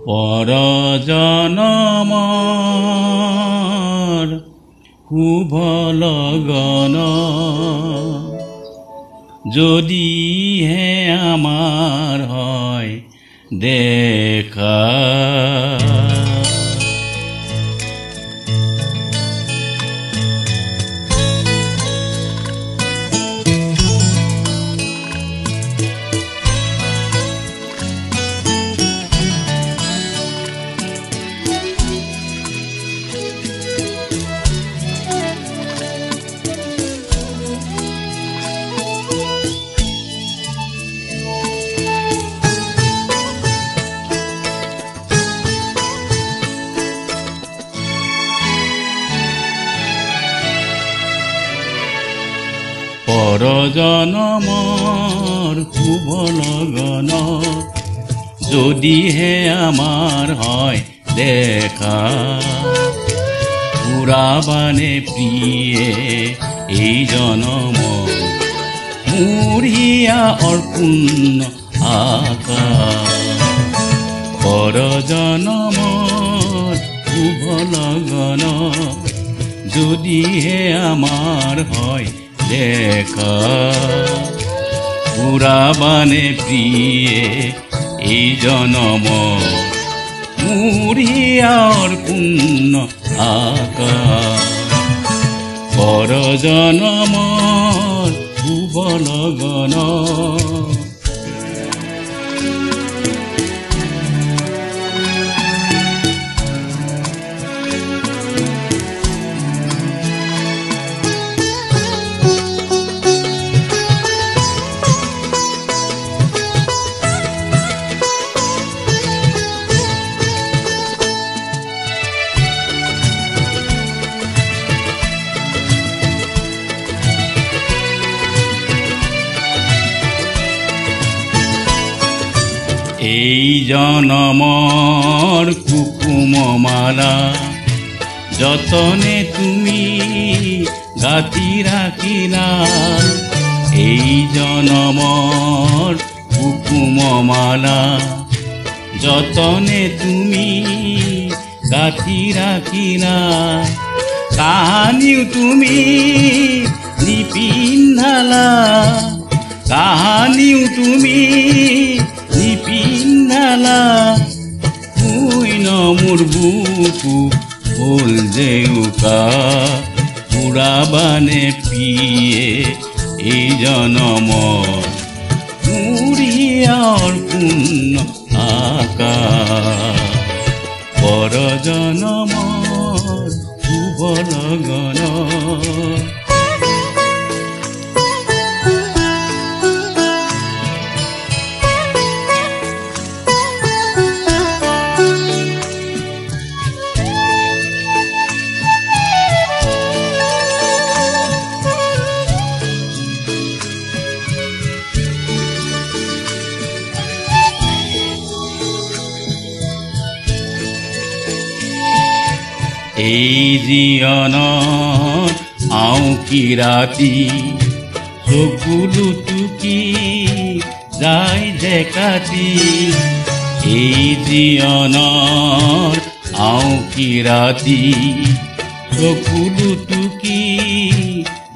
পৰজনমৰ শুভ লগন যদিহে আমাৰ হয় দেখা। পৰজনমৰ শুভ লগন যদিহে আমাৰ হয় দেখা। পুৰাবানে প্ৰিয়ে এই জনম মোৰ হিয়া অৰ্পূৰ্ণ আকাশ। পৰজনমৰ শুভ লগন যদিহে আমাৰ হয় দেখা। পুৰাবানে প্ৰিয়ে এই জনম মোৰ হিয়াৰ পূৰ্ণ আকাশ। পৰজনমৰ শুভ লগন এই জনমৰ কুকুমমালা যতনে তুমি গাঁঠি ৰাখিলা। এই জনমৰ কুকুমমালা যতনে তুমি গাঁঠি ৰাখিলা। কাহানিও তুমি নিপিন্ধালা, কাহানিও তুমি নিপিন্ধালা। শুইন মোৰ বুকু হ'ল যে উকা। পুৰাবানে প্ৰিয়ে এই জনমৰ মোৰ হিয়াৰ পূৰ্ণ আকাশ। পৰজনমৰ শুভ লগন এই জীৱনত আউকি ৰাতি চকুলো টুকি যায় যে কাটি। এই জীৱনত আউকি ৰাতি চকুলো টুকি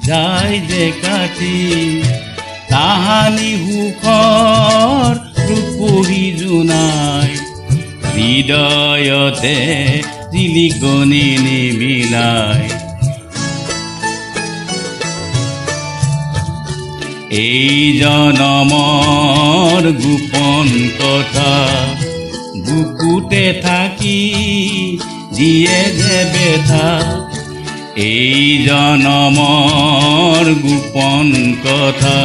যায় যে কাটি। তাহানি সুখৰ ৰূপহী জোনাই হৃদয়তে জিলিকনি নিমিলাই। এই জনমৰ গোপন কথা বুকুতে থাকি দিয়ে যে বেথা। এই জনমৰ গোপন কথা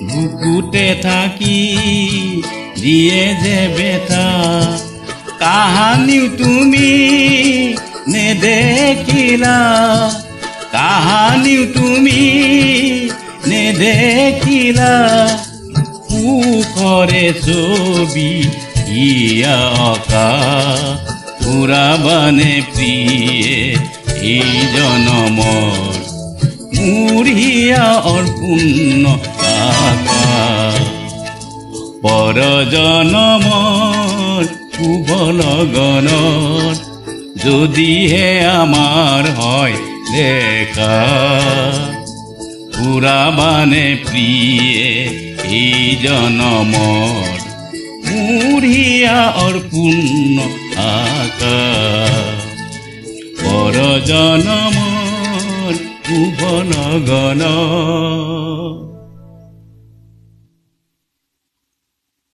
বুকুতে থাকি দিয়ে যে বেথা। কাহানিও তুমি নেদেখিলা, কাহানিও তুমি নেদেখিলা। সুখৰে ছবি হিয়া অকা। পুৰাবানে প্ৰিয়ে এই জনমৰ মোৰ হিয়া অৰ্পূৰ্ণ আকাশ। পৰজনমৰ শুভ লগনত যদিহে আমাৰ হয় দেখা পুৰাবানে প্ৰিয়ে এই জনমৰ মোৰ হিয়া অৰ্পূৰ্ণ আশা পৰ জনমৰ শুভ লগনত